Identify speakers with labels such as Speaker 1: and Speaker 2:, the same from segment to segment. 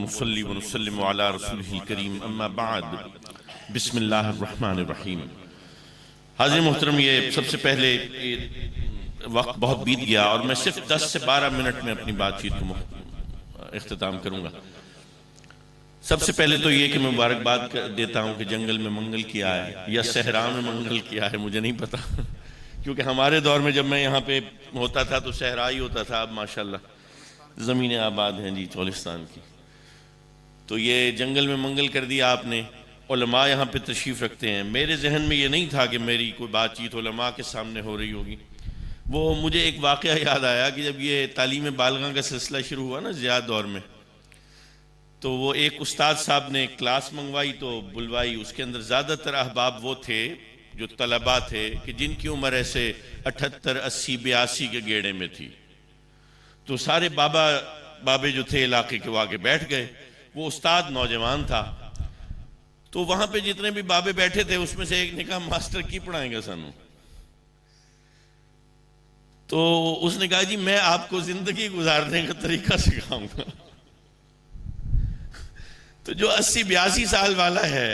Speaker 1: नुसल्ली व नुसल्लिमु अला रसूलिहिल करीम अम्मा बाद बिस्मिल्लाहिर रहमानिर रहीम। हाज़िर मोहतरम, ये सबसे पहले वक्त बहुत बीत गया और मैं सिर्फ 10 से 12 मिनट में अपनी बातचीत को इख्तिताम करूँगा। सबसे पहले तो ये कि मैं मुबारकबाद देता हूँ कि जंगल में मंगल किया है या सहरा में मंगल किया है, मुझे नहीं पता क्योंकि हमारे दौर में जब मैं यहाँ पे होता था तो सहरा ही होता था। अब माशाल्लाह ज़मीनें आबाद हैं जी चौलिस्तान की। तो ये जंगल में मंगल कर दिया आपने। उलमा यहाँ पे तशरीफ़ रखते हैं। मेरे जहन में ये नहीं था कि मेरी कोई बातचीत उलमा के सामने हो रही होगी। वो मुझे एक वाक़या याद आया कि जब ये तालीम बालगा का सिलसिला शुरू हुआ ना ज़िया दौर में, तो वो एक उस्ताद साहब ने क्लास मंगवाई तो बुलवाई। उसके अंदर ज़्यादातर अहबाब वो थे जो तलबा थे कि जिनकी उम्र ऐसे 78, 80, 82 के गेड़े में थी। तो सारे बाबे जो थे इलाके के वो आगे बैठ गए। वो उस्ताद नौजवान था। तो वहाँ पे जितने भी बाबे बैठे थे उसमें से एक ने कहा, मास्टर की पढ़ाएंगे सानू? तो उसने कहा, जी मैं आपको जिंदगी गुजारने का तरीका सिखाऊंगा। तो जो 80-82 साल वाला है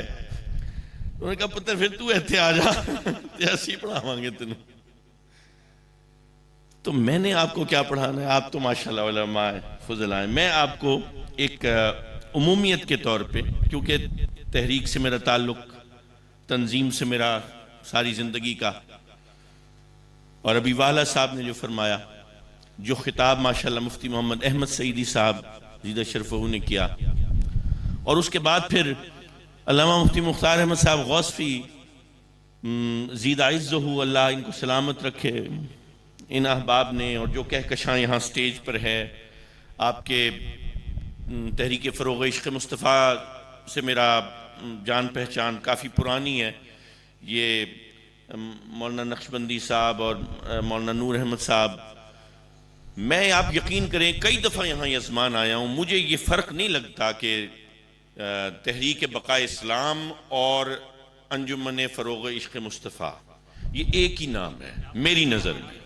Speaker 1: उन्होंने कहा, पुत्र फिर तू इत्थे आ जा, 80 पढ़ावांगे तेन। तो मैंने आपको क्या पढ़ाना है? आप तो माशाल्लाह उलमा फजल आए। मैं आपको एक उमूमियत के तौर पे, क्योंकि तहरीक से मेरा ताल्लुक, तंजीम से मेरा सारी ज़िंदगी का, और अभी वाला साहब ने जो फरमाया, जो खिताब माशाल्लाह मुफ्ती मोहम्मद अहमद सईदी साहब ज़ीदा शरफ़हू ने किया, और उसके बाद फिर अल्लामा मुफ्ती मुख्तार अहमद साहब गौसफ़ी ज़ीदा इज़्ज़हू, अल्लाह इनको सलामत रखे, इन अहबाब ने, और जो कहकशां यहाँ स्टेज पर है, आपके तहरीक फ़रोग़ इश्क़ मुस्तफ़ा से मेरा जान पहचान काफ़ी पुरानी है। ये मौलाना नक्शबंदी साहब और मौलाना नूर अहमद साहब, मैं आप यकीन करें कई दफ़ा यहाँ यज़मान आया हूँ। मुझे ये फ़र्क नहीं लगता कि तहरीक बक़ा इस्लाम और अंजुमन फ़रोग़ इश्क़ मुस्तफ़ा ये एक ही नाम है मेरी नज़र में।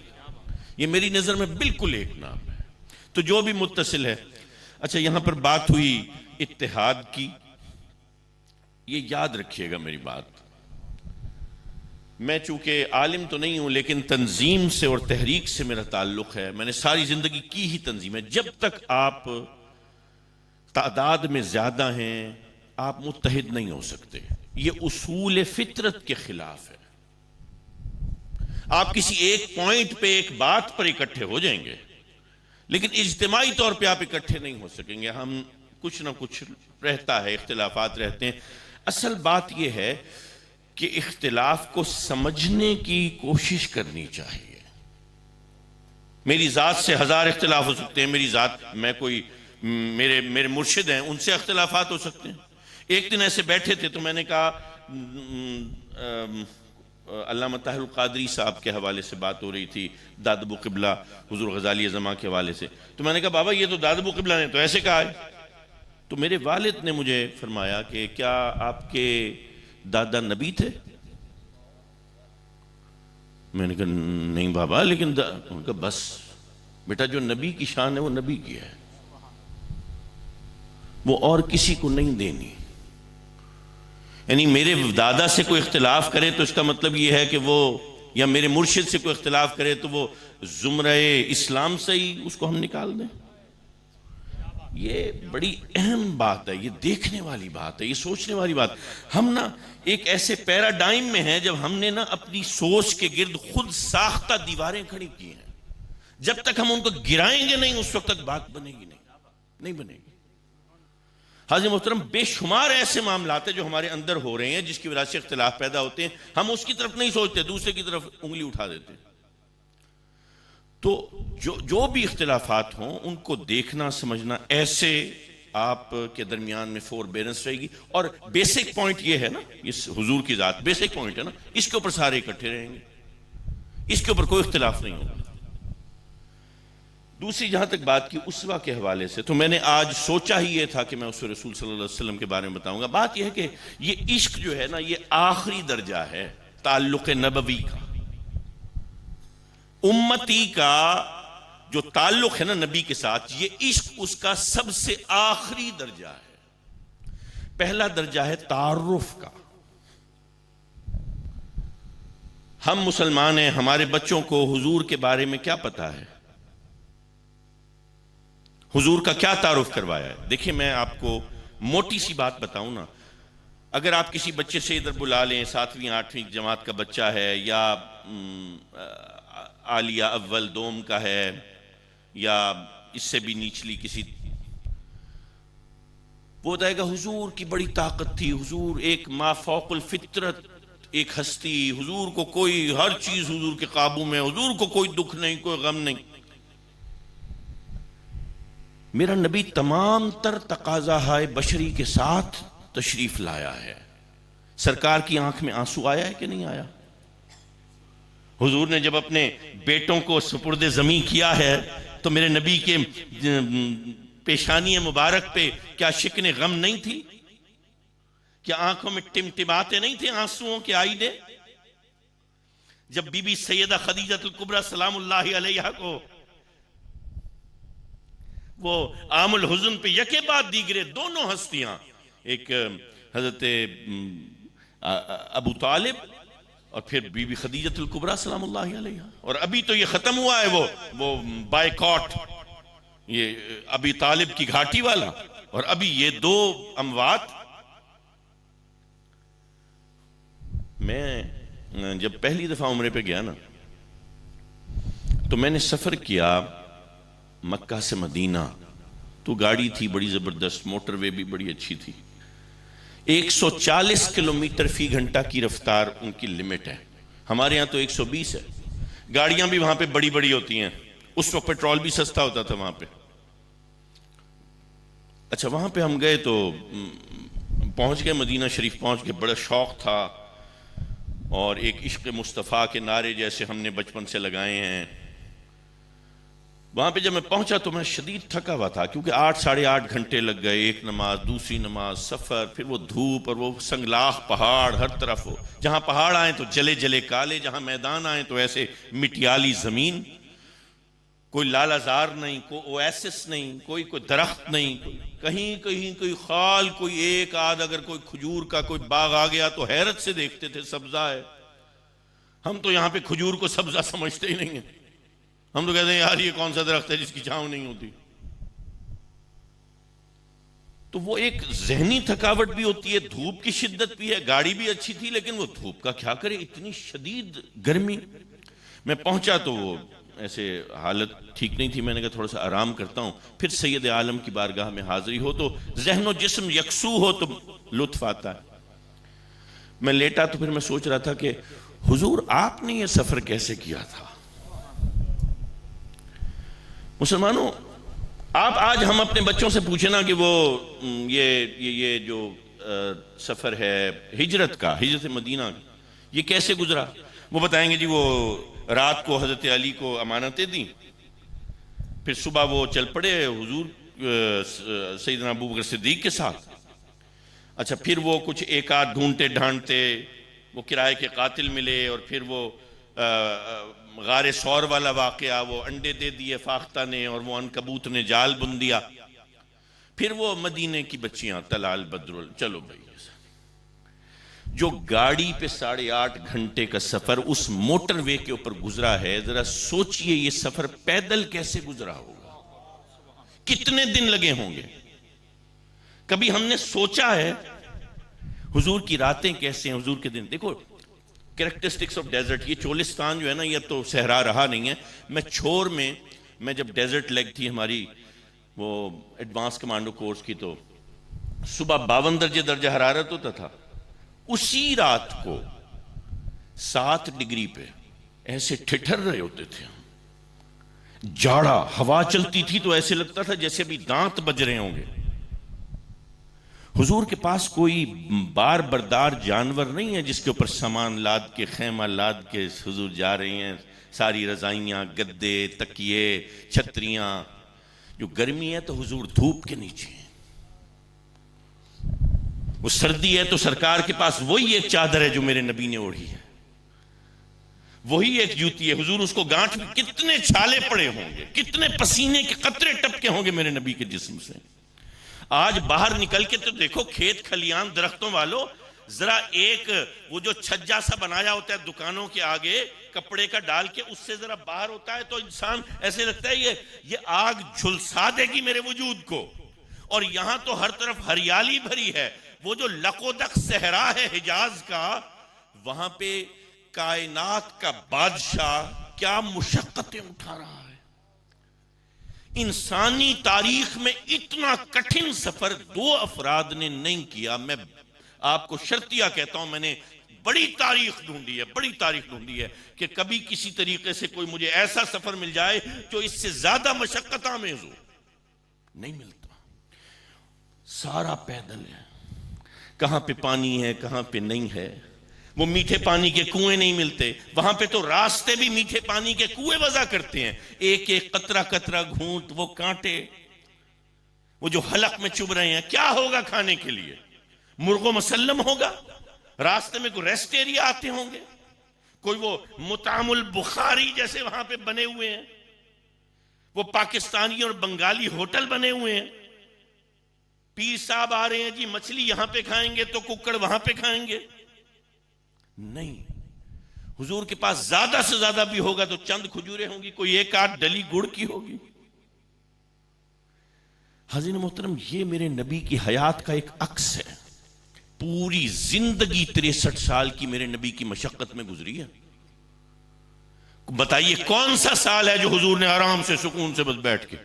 Speaker 1: ये मेरी नज़र में बिल्कुल एक नाम है। तो जो भी मुत्तसिल है। अच्छा, यहाँ पर बात हुई इत्तेहाद की। ये याद रखिएगा मेरी बात, मैं चूंकि आलिम तो नहीं हूं लेकिन तंजीम से और तहरीक से मेरा ताल्लुक है। मैंने सारी जिंदगी की ही तंजीम है। जब तक आप तादाद में ज्यादा हैं आप मुत्तहिद नहीं हो सकते। ये उसूल फितरत के खिलाफ है। आप किसी एक पॉइंट पे, एक बात पर इकट्ठे हो जाएंगे लेकिन इज्तिमाई तौर पे आप इकट्ठे नहीं हो सकेंगे। हम कुछ ना कुछ रहता है, इख्तिलाफात रहते हैं। असल बात यह है कि इख्तिलाफ को समझने की कोशिश करनी चाहिए। मेरी ज़ात से 1000 इख्तिलाफ हो सकते हैं। मेरी ज़ात, मैं कोई, मेरे मुर्शिद हैं, उनसे इख्तिलाफात हो सकते हैं। एक दिन ऐसे बैठे थे तो मैंने कहा, अल्लामा ताहिरुल क़ादरी साहब के हवाले से बात हो रही थी, दादबू क़िबला हुज़ूर ग़ज़ाली ज़मा के हवाले से। तो मैंने कहा, बाबा ये तो दादबू क़िबला ने तो ऐसे कहा है। तो मेरे वालिद ने मुझे फरमाया कि क्या आपके दादा नबी थे? मैंने कहा नहीं बाबा, लेकिन उनका बस बेटा जो नबी की शान है वो नबी की है, वो और किसी को नहीं देनी। यानी मेरे दादा से कोई इख्तिलाफ करे तो इसका मतलब ये है कि वो, या मेरे मुर्शिद से कोई इख्तिलाफ करे तो वो ज़ुमरे इस्लाम से ही उसको हम निकाल दें। ये बड़ी अहम बात है, ये देखने वाली बात है, ये सोचने वाली बात। हम ना एक ऐसे पैराडाइम में हैं जब हमने ना अपनी सोच के गिर्द खुद साख्ता दीवारें खड़ी की हैं। जब तक हम उनको गिराएंगे नहीं उस वक्त तक बात बनेगी नहीं बनेगी। हाज़िर मोहतरम, बेशुमार ऐसे मामलात हैं जो हमारे अंदर हो रहे हैं जिसकी वजह से इख्तिलाफ पैदा होते हैं। हम उसकी तरफ नहीं सोचते, दूसरे की तरफ उंगली उठा देते हैं। तो जो भी इख्तिलाफात हों उनको देखना समझना, ऐसे आपके दरमियान में फोरबेरेंस रहेगी। और बेसिक पॉइंट ये है ना, इस हुजूर की ज़ात बेसिक पॉइंट है ना, इसके ऊपर सारे इकट्ठे रहेंगे, इसके ऊपर कोई इख्तिलाफ नहीं होगा। दूसरी जहां तक बात की उसवा के हवाले से, तो मैंने आज सोचा ही ये था कि मैं उस रसूल सल्लल्लाहु अलैहि वसल्लम के बारे में बताऊंगा। बात यह है कि ये इश्क जो है ना, ये आखिरी दर्जा है ताल्लुक़ नबवी का, उम्मती का जो ताल्लुक है ना नबी के साथ, ये इश्क उसका सबसे आखिरी दर्जा है। पहला दर्जा है तारुफ का। हम मुसलमान हैं, हमारे बच्चों को हुजूर के बारे में क्या पता है, हुजूर का क्या तारुफ करवाया है। देखिए मैं आपको मोटी सी बात बताऊं ना, अगर आप किसी बच्चे से इधर बुला लें, 7वीं 8वीं जमात का बच्चा है या आलिया अव्वल दोम का है या इससे भी निचली किसी, वो बताएगा हुजूर की बड़ी ताकत थी, हुजूर एक माफौकुल फितरत एक हस्ती, हुजूर को कोई हर चीज हुजूर के काबू में, हुजूर को कोई दुख नहीं, कोई गम नहीं। मेरा नबी तमाम तर तकाजा हाय बशरी के साथ तशरीफ लाया है। सरकार की आंख में आंसू आया है कि नहीं आया? हुजूर ने जब अपने बेटों को सुपुर्दे जमी किया है तो मेरे नबी के पेशानी मुबारक पे क्या शिकने गम नहीं थी? क्या आंखों में टिमटिमाते नहीं थे आंसुओं के आईने? जब बीबी सैयदा खदीजतुल कुबरा सलामुल्लाहि अलैहा को वो आमुल हुज़न पे यके बाद दीगरे दोनों हस्तियां, एक हजरत अबू तालिब और फिर बीबी खदीजतुल कुबरा सलामुल्लाहि अलैहा, और अभी तो ये खत्म हुआ है वो बायकॉट, ये अबी तालिब की घाटी वाला, और अभी ये दो अमवात। मैं जब पहली दफा उम्रे पे गया ना तो मैंने सफर किया मक्का से मदीना, तो गाड़ी थी बड़ी जबरदस्त, मोटरवे भी बड़ी अच्छी थी। 140 किलोमीटर फी घंटा की रफ्तार उनकी लिमिट है, हमारे यहाँ तो 120 है। गाड़ियां भी वहां पे बड़ी बड़ी होती हैं, उस वक्त पेट्रोल भी सस्ता होता था वहां पे। अच्छा वहां पे हम गए तो पहुंच गए, मदीना शरीफ पहुंच गए, बड़ा शौक था और एक इश्क मुस्तफ़ा के नारे जैसे हमने बचपन से लगाए हैं। वहां पे जब मैं पहुंचा तो मैं शदीद थका हुआ था, क्योंकि 8 साढ़े 8 घंटे लग गए, एक नमाज दूसरी नमाज सफर, फिर वो धूप और वो संगलाख पहाड़ हर तरफ हो, जहां पहाड़ आए तो जले जले काले, जहां मैदान आए तो ऐसे मिटियाली जमीन, कोई लालाजार नहीं, कोई ओएसिस नहीं, कोई दरख्त नहीं, कहीं कहीं कोई खाल, कोई एक आध अगर कोई खजूर का कोई बाग आ गया तो हैरत से देखते थे, सब्जा है। हम तो यहां पे खजूर को सब्जा समझते ही नहीं है, हम तो कहते हैं यार ये कौन सा दरख्त है जिसकी छांव नहीं होती। तो वो एक जहनी थकावट भी होती है, धूप की शिद्दत भी है, गाड़ी भी अच्छी थी लेकिन वो धूप का क्या करे, इतनी शदीद गर्मी। मैं पहुंचा तो वो ऐसे हालत ठीक नहीं थी, मैंने कहा थोड़ा सा आराम करता हूं, फिर सैयद आलम की बारगाह में हाजिरी हो तो जहनो जिस्म यकसू हो तो लुत्फ आता है। मैं लेटा तो फिर मैं सोच रहा था कि हुजूर आपने ये सफर कैसे किया था। मुसलमानों, आप आज हम अपने बच्चों से पूछे ना कि वो ये जो सफर है हिजरत का, हिजरत मदीना, ये कैसे गुजरा, वो बताएंगे जी वो रात को हजरत अली को अमानतें दी, फिर सुबह वो चल पड़े हुजूर सैयदना अबू बकर सिद्दीक के साथ। अच्छा फिर वो कुछ एक आध ढूंढते ढांढते वो किराए के कातिल मिले, और फिर वो गारे सौर वाला वाकया, वो अंडे दे दिए फाख्ता ने और वो अनकबूत ने जाल बुन दिया, फिर वो मदीने की बच्चियां तलाल बदरुल। चलो भाई, जो गाड़ी पे 8.5 घंटे का सफर उस मोटरवे के ऊपर गुजरा है, जरा सोचिए ये सफर पैदल कैसे गुजरा होगा, कितने दिन लगे होंगे। कभी हमने सोचा है हुजूर की रातें कैसे हैं, हुजूर के दिन। देखो कैरेक्टरिस्टिक्स ऑफ डेजर्ट, ये चोलिस्तान जो है ना, ये तो सहरा रहा नहीं है। मैं छोर में, मैं जब डेजर्ट लेग थी हमारी वो एडवांस कमांडो कोर्स की, तो सुबह 52 दर्जा हरारत होता था, उसी रात को 7 डिग्री पे ऐसे ठिठर रहे होते थे, जाड़ा, हवा चलती थी तो ऐसे लगता था जैसे अभी दांत बज रहे होंगे। हुजूर के पास कोई बार बरदार जानवर नहीं है जिसके ऊपर सामान लाद के, खैमा लाद के हुजूर जा रहे हैं। सारी रजाइयां, गद्दे, तकिए, छतरियां, जो गर्मी है तो हुजूर धूप के नीचे हैं, वो सर्दी है तो सरकार के पास वही एक चादर है जो मेरे नबी ने ओढ़ी है। वही एक जूती है हुजूर, उसको गांठ में कितने छाले पड़े होंगे, कितने पसीने के कतरे टपके होंगे मेरे नबी के जिस्म से। आज बाहर निकल के तो देखो खेत खलियान दरख्तों वालों, जरा एक वो जो छज्जा सा बनाया होता है दुकानों के आगे कपड़े का डाल के, उससे जरा बाहर होता है तो इंसान ऐसे लगता है ये आग झुलसा देगी मेरे वजूद को। और यहां तो हर तरफ हरियाली भरी है। वो जो लकोदक सहरा है हिजाज का, वहां पे कायनात का बादशाह क्या मुशक्कतें उठा रहा है। इंसानी तारीख में इतना कठिन सफर दो अफराद ने नहीं किया। मैं आपको शर्तिया कहता हूं, मैंने बड़ी तारीख ढूंढी है, बड़ी तारीख ढूंढी है कि कभी किसी तरीके से कोई मुझे ऐसा सफर मिल जाए जो इससे ज्यादा मशक्कत आमेज हो। नहीं मिलता, सारा पैदल है। कहां पे पानी है कहां पे नहीं है। वो मीठे पानी के कुएं नहीं मिलते, वहां पे तो रास्ते भी मीठे पानी के कुएं वजह करते हैं। एक एक कतरा कतरा घूंट, वो कांटे, वो जो हलक में चुभ रहे हैं, क्या होगा खाने के लिए? मुर्गो मुसल्लम होगा? रास्ते में कोई रेस्ट एरिया आते होंगे? कोई वो मुतामुल बुखारी जैसे वहां पे बने हुए हैं, वो पाकिस्तानी और बंगाली होटल बने हुए हैं। पीर साहब आ रहे हैं जी, मछली यहां पे खाएंगे तो कुक्कड़ वहां पे खाएंगे? नहीं, हुजूर के पास ज्यादा से ज्यादा भी होगा तो चंद खजूरें होंगी, कोई एक आध डली गुड़ की होगी। हाज़िर मोहतरम, ये मेरे नबी की हयात का एक अक्स है। पूरी जिंदगी 63 साल की मेरे नबी की मशक्कत में गुजरी है। बताइए कौन सा साल है जो हुजूर ने आराम से सुकून से बस बैठ के?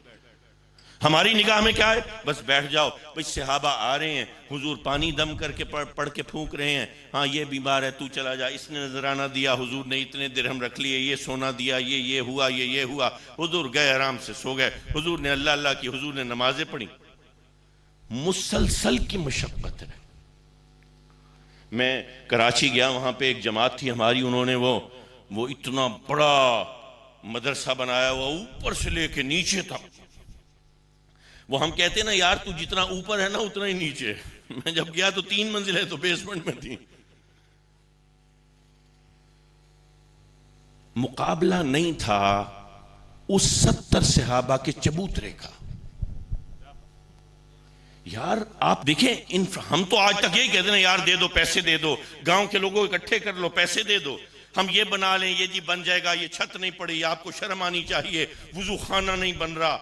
Speaker 1: हमारी निगाह में क्या है, बस बैठ जाओ भाई, सहाबा आ रहे हैं, हुजूर पानी दम करके पढ़ के फूंक रहे हैं, हाँ ये बीमार है तू चला जा, इसने नजराना दिया, हुजूर ने इतने दिरहम रख लिए, ये सोना दिया, ये हुआ, ये हुआ, हुजूर गए आराम से सो गए। हुजूर ने अल्लाह अल्लाह की, हुजूर ने नमाजें पढ़ी। मुसलसल की मशक्कत है। मैं कराची गया, वहां पे एक जमात थी हमारी, उन्होंने वो इतना बड़ा मदरसा बनाया हुआ ऊपर से लेके नीचे तक। वो हम कहते ना यार तू जितना ऊपर है ना उतना ही नीचे। मैं जब गया तो 3 मंजिलें तो बेसमेंट में थी। मुकाबला नहीं था उस 70 सहाबा के चबूतरे का। यार आप देखें, हम तो आज तक यही कहते हैं यार दे दो, पैसे दे दो, गांव के लोगों को इकट्ठे कर लो, पैसे दे दो, हम ये बना लें, ये जी बन जाएगा, ये छत नहीं पड़ी, आपको शर्म आनी चाहिए, वुजू खाना नहीं बन रहा,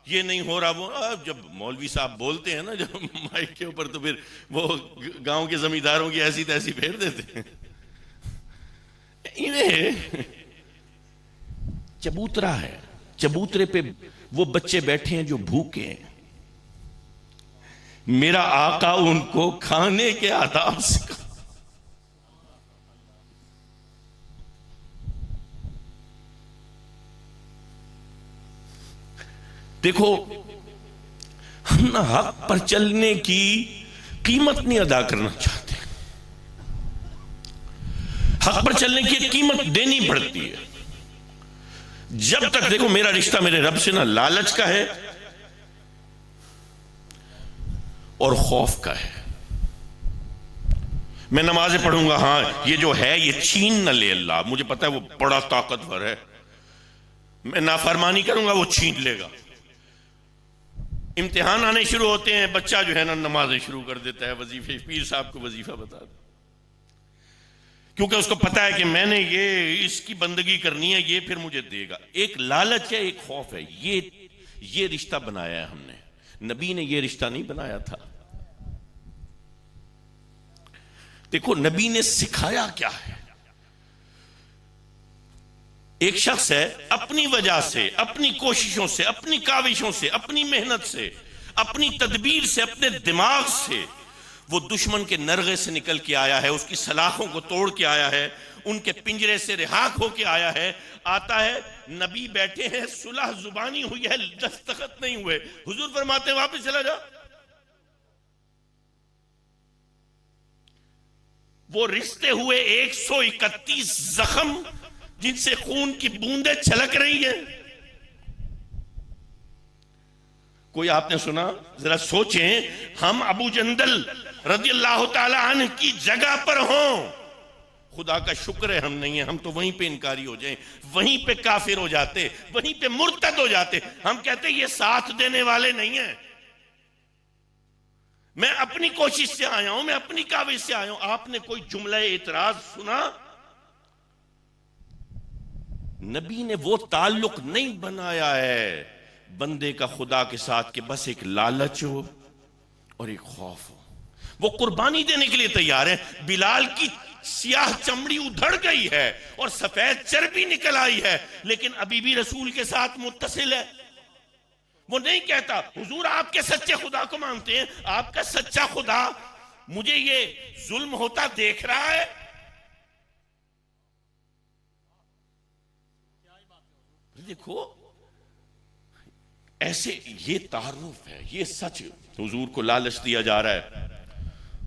Speaker 1: ये नहीं हो रहा। वो जब मौलवी साहब बोलते हैं ना जब माइक के ऊपर, तो फिर वो गांव के जमींदारों की ऐसी तैसी फेर देते हैं। इन्हें चबूतरा है, चबूतरे पे वो बच्चे बैठे हैं जो भूखे हैं। मेरा आका उनको खाने के आदाब सिखा। देखो, हम ना हक पर चलने की कीमत नहीं अदा करना चाहते। हक पर चलने की कीमत देनी पड़ती है। जब तक देखो मेरा रिश्ता मेरे रब से ना लालच का है और खौफ का है। मैं नमाजें पढ़ूंगा, हाँ ये जो है ये छीन न ले अल्लाह, मुझे पता है वो बड़ा ताकतवर है। मैं नाफरमानी करूंगा वो छीन लेगा। इम्तिहान आने शुरू होते हैं, बच्चा जो है ना नमाजें शुरू कर देता है, वजीफे, पीर साहब को वजीफा बता दो, क्योंकि उसको पता है कि मैंने ये इसकी बंदगी करनी है, ये फिर मुझे देगा। एक लालच है, एक खौफ है। ये रिश्ता बनाया है हमने। नबी ने ये रिश्ता नहीं बनाया था। देखो नबी ने सिखाया क्या है। एक शख्स है, अपनी वजह से, अपनी कोशिशों से, अपनी काविशों से, अपनी मेहनत से, अपनी तदबीर से, अपने दिमाग से वो दुश्मन के नरगे से निकल के आया है, उसकी सलाखों को तोड़ के आया है, उनके पिंजरे से रिहा होके आया है। आता है, नबी बैठे हैं, सुलह जुबानी हुई है, दस्तखत नहीं हुए। हुजूर फरमाते हैं वापस चला जा। वो रिश्ते हुए 131 जख्म जिनसे खून की बूंदें छलक रही हैं। कोई आपने सुना? जरा सोचें, हम अबू जंदल रज़ियल्लाहु ताला अन्हु की जगह पर हों, खुदा का शुक्र है हम नहीं है, हम तो वहीं पे इनकारी हो जाएं, वहीं पे काफिर हो जाते, वहीं पे मुर्तद हो जाते। हम कहते ये साथ देने वाले नहीं है। मैं अपनी कोशिश से आया हूं, मैं अपनी काबिज से आया हूं। आपने कोई जुमला एतराज सुना? नबी ने वो ताल्लुक नहीं बनाया है बंदे का खुदा के साथ कि बस एक लालच हो और एक खौफ हो। वो कुर्बानी देने के लिए तैयार है। बिलाल की सियाह चमड़ी उधड़ गई है और सफेद चर्बी निकल आई है, लेकिन अभी भी रसूल के साथ मुत्तसिल है। वो नहीं कहता हुजूर आपके सच्चे खुदा को मानते हैं, आपका सच्चा खुदा मुझे ये जुल्म होता देख रहा है। देखो ऐसे ये तारुफ है, ये सच। हुजूर को लालच दिया जा रहा है,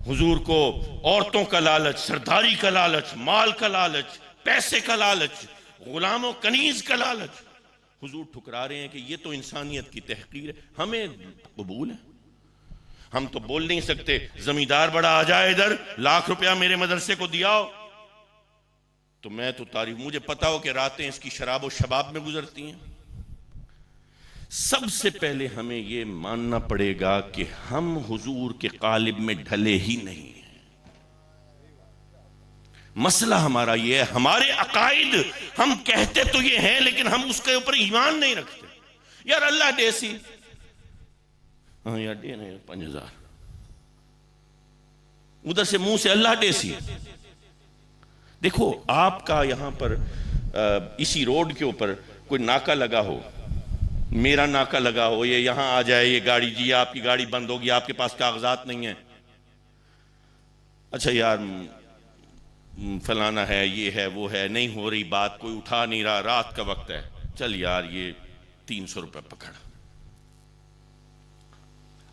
Speaker 1: हुजूर को औरतों का लालच, सरदारी का लालच, माल का लालच, पैसे का लालच, गुलामों कनीज का लालच। हुजूर ठुकरा रहे हैं कि ये तो इंसानियत की तहकीर है, हमें कबूल है। हम तो बोल नहीं सकते जमींदार बड़ा आ जाए इधर, लाख रुपया मेरे मदरसे को दिया हो, तो मैं तो तारीफ, मुझे पता हो कि रातें इसकी शराब और शबाब में गुजरती हैं। सबसे पहले हमें यह मानना पड़ेगा कि हम हुजूर के कालिब में ढले ही नहीं हैं। मसला हमारा यह है, हमारे अकाइद हम कहते तो ये हैं लेकिन हम उसके ऊपर ईमान नहीं रखते। यार अल्लाह डेसी, हाँ यार दे नहीं 5,000, उधर से मुंह से अल्लाह डेसी। देखो आपका यहां पर इसी रोड के ऊपर कोई नाका लगा हो, मेरा नाका लगा हो, ये यहां आ जाए ये गाड़ी, जी आपकी गाड़ी बंद होगी, आपके पास कागजात नहीं है, अच्छा यार फलाना है, ये है वो है, नहीं हो रही बात, कोई उठा नहीं रहा, रात का वक्त है, चल यार ये 300 रुपए पकड़।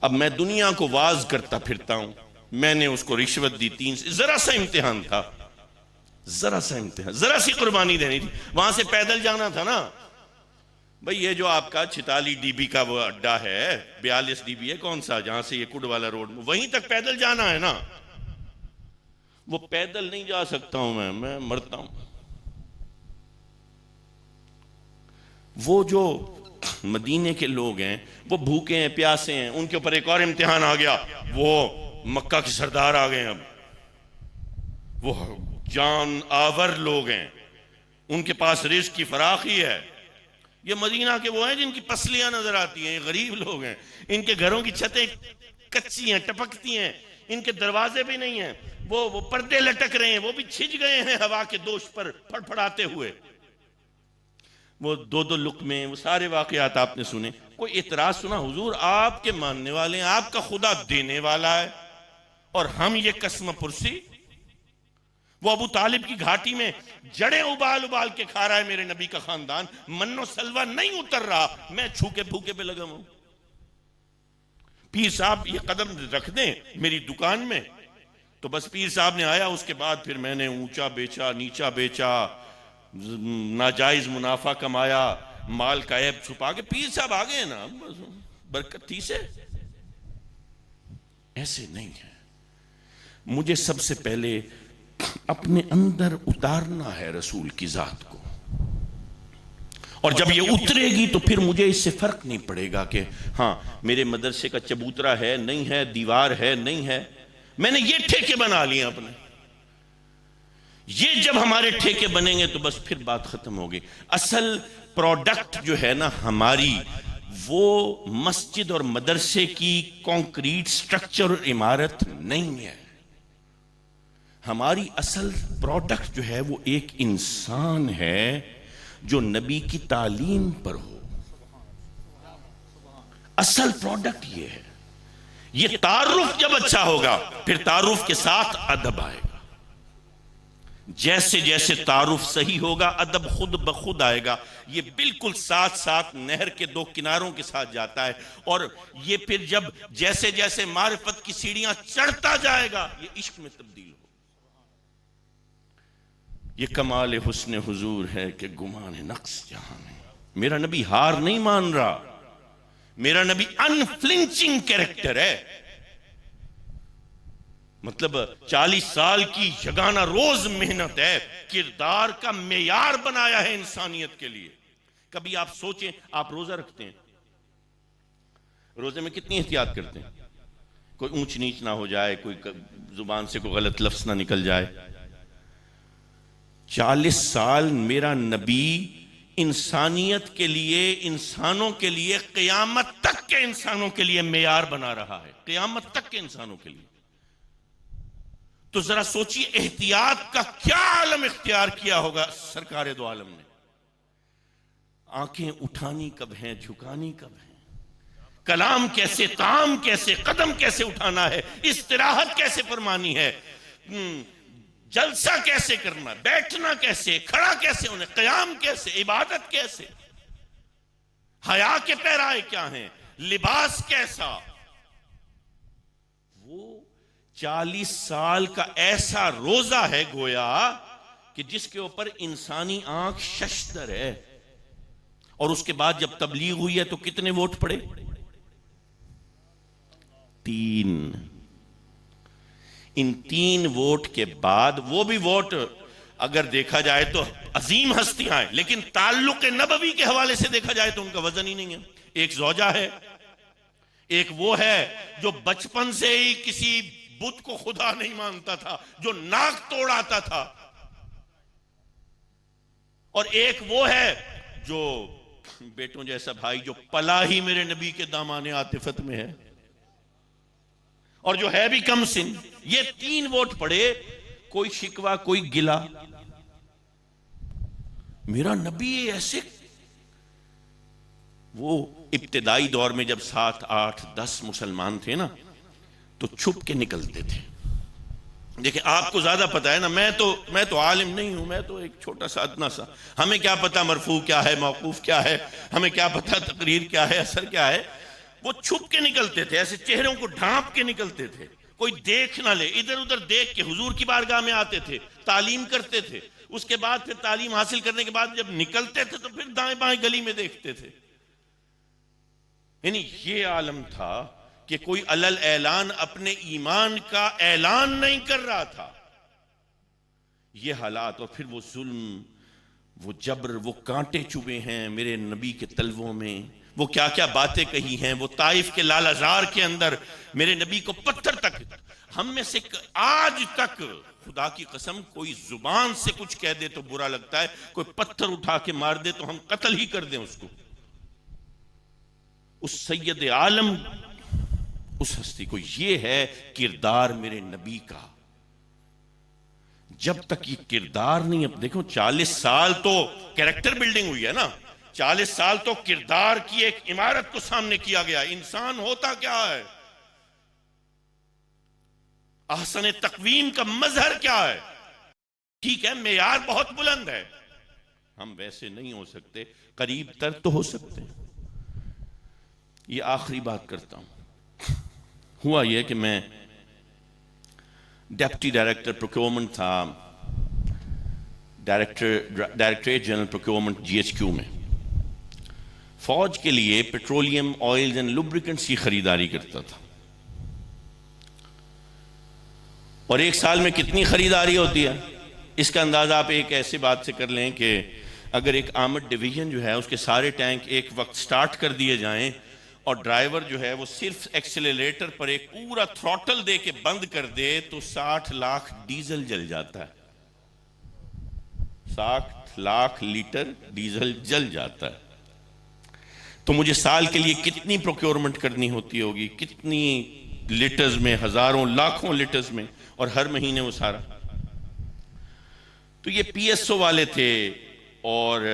Speaker 1: अब मैं दुनिया को वाज करता फिरता हूं, मैंने उसको रिश्वत दी 300, जरा सा इम्तिहान था, जरा सा इम्तिहान, जरा सी कुर्बानी देनी थी। वहां से पैदल जाना था ना भाई, ये जो आपका 46 डीबी का वो अड्डा है, 42 डीबी है कौन सा, जहां से ये कुड वाला रोड, वहीं तक पैदल जाना है ना। वो पैदल नहीं जा सकता हूं मैं मरता हूं। वो जो मदीने के लोग हैं वो भूखे हैं, प्यासे हैं, उनके ऊपर एक और इम्तिहान आ गया, वो मक्का के सरदार आ गए, अब वो जान आवर लोग हैं, उनके पास रिस्क की फराखी है। ये मदीना के वो हैं जिनकी पसलियां नजर आती हैं, ये गरीब लोग हैं, इनके घरों की छतें कच्ची हैं, टपकती हैं, इनके दरवाजे भी नहीं हैं, वो पर्दे लटक रहे हैं, वो भी छिज गए हैं हवा के दोष पर फड़फड़ाते हुए। वो दो लुक़मे, वो सारे वाकयात आपने सुने। कोई इतराज सुना? हुजूर आपके मानने वाले हैं, आपका खुदा देने वाला है और हम ये कसम पुरसी। वो अबू तालिब की घाटी में जड़े उबाल उबाल के खा रहा है मेरे नबी का खानदान, मन्नो सलवा नहीं उतर रहा, मैं छूके भूखे पे लगा हूं। पीर साहब ये कदम रख दें मेरी दुकान में, तो बस पीर साहब ने आया, उसके बाद फिर मैंने ऊंचा बेचा, नीचा बेचा, नाजायज मुनाफा कमाया, माल का ऐब छुपा के पीर साहब आ गए ना, बरकत थी से। ऐसे नहीं है। मुझे सबसे पहले अपने अंदर उतारना है रसूल की जात को, और जब ये उतरेगी तो फिर मुझे इससे फर्क नहीं पड़ेगा कि हाँ मेरे मदरसे का चबूतरा है नहीं है, दीवार है नहीं है, मैंने ये ठेके बना लिए अपने। ये जब हमारे ठेके बनेंगे तो बस फिर बात खत्म होगी। असल प्रोडक्ट जो है ना हमारी, वो मस्जिद और मदरसे की कंक्रीट स्ट्रक्चर और इमारत नहीं है। हमारी असल प्रोडक्ट जो है वो एक इंसान है जो नबी की तालीम पर हो। असल प्रोडक्ट ये है। ये तारुफ जब अच्छा होगा फिर तारुफ के साथ अदब आएगा। जैसे जैसे तारुफ सही होगा अदब खुद ब खुद आएगा। ये बिल्कुल साथ साथ नहर के दो किनारों के साथ जाता है, और ये फिर जब जैसे जैसे मारिफत की सीढ़ियां चढ़ता जाएगा ये इश्क में तब्दील हो। ये कमाल हुस्न हुजूर है कि गुमान नक्स जहां में। मेरा नबी हार नहीं मान रहा, मेरा नबी अनफ्लिंचिंग कैरेक्टर है। मतलब 40 साल की यगाना रोज मेहनत है, किरदार का मेयार बनाया है इंसानियत के लिए। कभी आप सोचें, आप रोजा रखते हैं, रोजे में कितनी एहतियात करते हैं, कोई ऊंच नीच ना हो जाए, कोई जुबान से कोई गलत लफ्ज ना निकल जाए। 40 साल मेरा नबी इंसानियत के लिए, इंसानों के लिए, क़यामत तक के इंसानों के लिए मेयार बना रहा है, क़यामत तक के इंसानों के लिए। तो जरा सोचिए एहतियात का क्या आलम इख्तियार किया होगा सरकार दो आलम ने। आंखें उठानी कब है, झुकानी कब है, कलाम कैसे, ताम कैसे, कदम कैसे उठाना है, इस्तिराहत कैसे फरमानी है, जलसा कैसे करना, बैठना कैसे, खड़ा कैसे होना, क़याम कैसे, इबादत कैसे, हया के पैराए क्या हैं, लिबास कैसा। वो 40 साल का ऐसा रोजा है गोया कि जिसके ऊपर इंसानी आंख शश्तर है। और उसके बाद जब तबलीग हुई है तो कितने वोट पड़े? 3। इन 3 वोट के बाद, वो भी वोट अगर देखा जाए तो अजीम हस्तियां हैं, लेकिन ताल्लुक नबवी के हवाले से देखा जाए तो उनका वजन ही नहीं है। एक ज़ौजा है, एक वो है जो बचपन से ही किसी बुत को खुदा नहीं मानता था, जो नाक तोड़ आता था, और एक वो है जो बेटों जैसा भाई, जो पला ही मेरे नबी के दामाने आतिफत में है, और जो है भी कम सिन। ये 3 वोट पड़े, कोई शिकवा, कोई गिला। मेरा नबी ऐसे, वो इब्तिदाई दौर में जब 7, 8, 10 मुसलमान थे ना, तो छुप के निकलते थे। देखिए आपको ज्यादा पता है ना, मैं तो आलिम नहीं हूं, मैं तो एक छोटा सा अदना सा, हमें क्या पता मरफू क्या है, मौकूफ क्या है, हमें क्या पता तकरीर क्या है, असर क्या है। वो छुप के निकलते थे, ऐसे चेहरों को ढांप के निकलते थे, कोई देख ना ले, इधर उधर देख के हुजूर की बारगाह में आते थे, तालीम करते थे। उसके बाद फिर तालीम हासिल करने के बाद जब निकलते थे तो फिर दाएं बाएं गली में देखते थे। यानी ये आलम था कि कोई अलल ऐलान अपने ईमान का ऐलान नहीं कर रहा था। ये हालात, और फिर वो जुल्म, वो जबर, वो कांटे चुभे हैं मेरे नबी के तलवों में, वो क्या क्या बातें कही हैं। वो ताइफ के लालाजार के अंदर मेरे नबी को पत्थर तक, हम में से आज तक खुदा की कसम कोई जुबान से कुछ कह दे तो बुरा लगता है, कोई पत्थर उठा के मार दे तो हम कत्ल ही कर दें उसको। उस सैयद आलम, उस हस्ती को, ये है किरदार मेरे नबी का। जब तक ये किरदार नहीं, अब देखो 40 साल तो कैरेक्टर बिल्डिंग हुई है ना, 40 साल तो किरदार की एक इमारत को सामने किया गया। इंसान होता क्या है, अहसन तकवीम का मजहर क्या है। ठीक है, मेयार बहुत बुलंद है, हम वैसे नहीं हो सकते, करीब तर तो हो सकते हैं। ये आखिरी बात करता हूं। हुआ यह कि मैं डेप्टी डायरेक्टर प्रोक्योरमेंट था, डायरेक्टरेट जनरल प्रोक्योरमेंट GHQ में, फौज के लिए पेट्रोलियम, ऑयल्स एंड लुब्रिकेंट्स की खरीदारी करता था। और एक साल में कितनी खरीदारी होती है, इसका अंदाजा आप एक ऐसे बात से कर लें कि अगर एक आर्मर्ड डिवीजन जो है उसके सारे टैंक एक वक्त स्टार्ट कर दिए जाएं और ड्राइवर जो है वो सिर्फ एक्सेलरेटर पर एक पूरा थ्रॉटल दे के बंद कर दे तो 60 लाख डीजल जल जाता है। 60 लाख लीटर डीजल जल जाता है। तो मुझे साल के लिए कितनी प्रोक्योरमेंट करनी होती होगी, कितनी लीटर्स में, हजारों लाखों लीटर्स में, और हर महीने वो सारा। तो ये PSO वाले थे और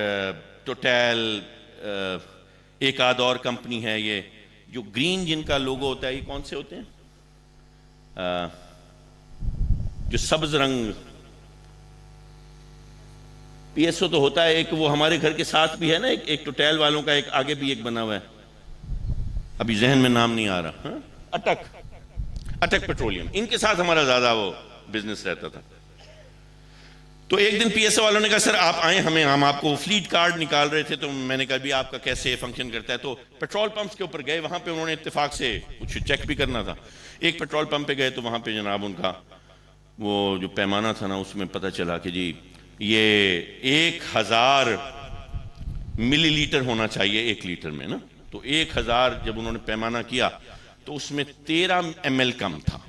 Speaker 1: टोटल, एक आध और कंपनी है, ये जो ग्रीन जिनका लोगो होता है, ये कौन से होते हैं, जो सब्ज रंग, PSO तो होता है एक, वो हमारे घर के साथ भी है ना, एक टोटल वालों का, एक आगे भी एक बना हुआ है, अभी जहन में नाम नहीं आ रहा। हाँ? अटक पेट्रोलियम, इनके साथ हमारा ज्यादा वो बिजनेस रहता था। तो एक दिन पीएसए वालों ने कहा सर आप आए, हम आपको फ्लीट कार्ड निकाल रहे थे। तो मैंने कहा भी आपका कैसे फंक्शन करता है। तो पेट्रोल पंप्स के ऊपर गए, वहां पे उन्होंने इत्तेफाक से कुछ चेक भी करना था। एक पेट्रोल पंप पे गए तो वहां पे जनाब उनका वो जो पैमाना था ना, उसमें पता चला कि जी ये 1000 मिलीलीटर होना चाहिए 1 लीटर में ना। तो 1000 जब उन्होंने पैमाना किया तो उसमें 13 ml कम था,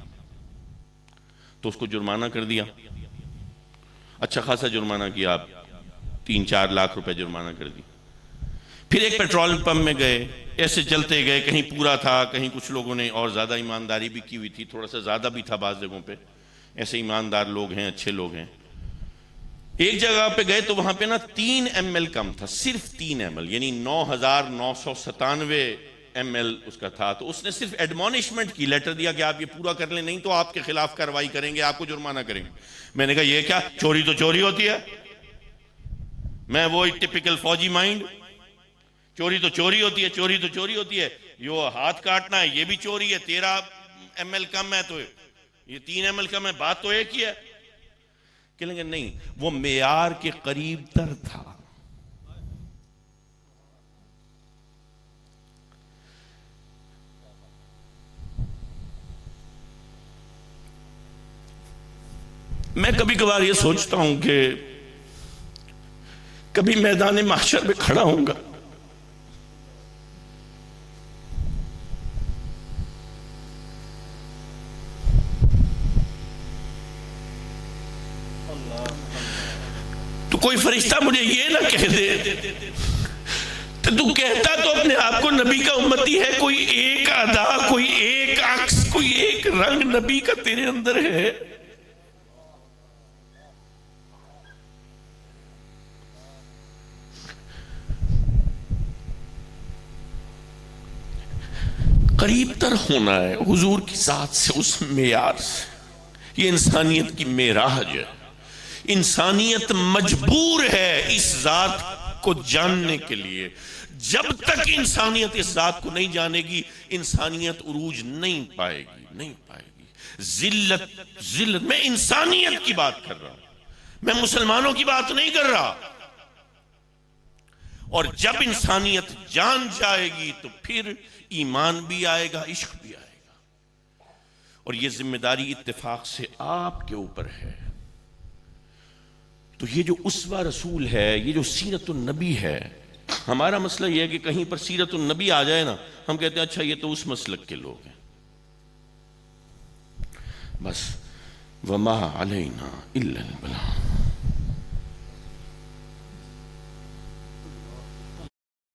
Speaker 1: तो उसको जुर्माना कर दिया। अच्छा खासा जुर्माना किया, आप 3-4 लाख रुपए जुर्माना कर दी। फिर एक पेट्रोल पंप में गए, ऐसे चलते गए, कहीं पूरा था, कहीं कुछ लोगों ने और ज़्यादा ईमानदारी भी की हुई थी, थोड़ा सा ज़्यादा भी था बाज़ जगहों पे। ऐसे ईमानदार लोग हैं, अच्छे लोग हैं। एक जगह पे गए तो वहां पे ना 3 ml कम था, सिर्फ 3 ml, यानी 9997 ml उसका था। तो उसने सिर्फ एडमोनिशमेंट की, लेटर दिया कि आप ये पूरा कर लें, नहीं तो आपके खिलाफ कार्रवाई करेंगे, आपको जुर्माना करेंगे। मैंने कहा ये क्या, चोरी तो चोरी होती है। मैं वो टिपिकल फौजी माइंड, चोरी तो चोरी होती है, चोरी तो चोरी होती है, यो हाथ काटना है ये भी चोरी है। 13 ml कम है तो ये 3 ml कम है, बात तो एक ही है। कहेंगे नहीं, वो मेयार के करीब तर था। मैं कभी कभार ये सोचता हूं कि कभी मैदान महशर में खड़ा होऊंगा, तो कोई फरिश्ता मुझे ये ना कह दे तो तू कहता तो अपने आप को नबी का उम्मती है, कोई एक अदा, कोई एक अक्स, कोई एक रंग नबी का तेरे अंदर है। करीब तर होना है हुजूर की जात से, उस मेयार से। ये इंसानियत की मेराज है। इंसानियत मजबूर है इस जात को जानने के लिए। जब तक इंसानियत इस जात को नहीं जानेगी, इंसानियत उरूज नहीं पाएगी, नहीं पाएगी। जिल्लत, जिल्लत, मैं इंसानियत की बात कर रहा हूं, मैं मुसलमानों की बात नहीं कर रहा। और जब इंसानियत जान जाएगी तो फिर ईमान भी आएगा, इश्क भी आएगा। और यह जिम्मेदारी इत्तेफाक से आपके ऊपर है। तो ये जो उस्वा रसूल है, ये जो सीरतुन नबी है, हमारा मसला यह है कि कहीं पर सीरतुन नबी आ जाए ना, हम कहते हैं अच्छा ये तो उस मसलक के लोग हैं, बस। वमा अलैना इल्लल बलाग।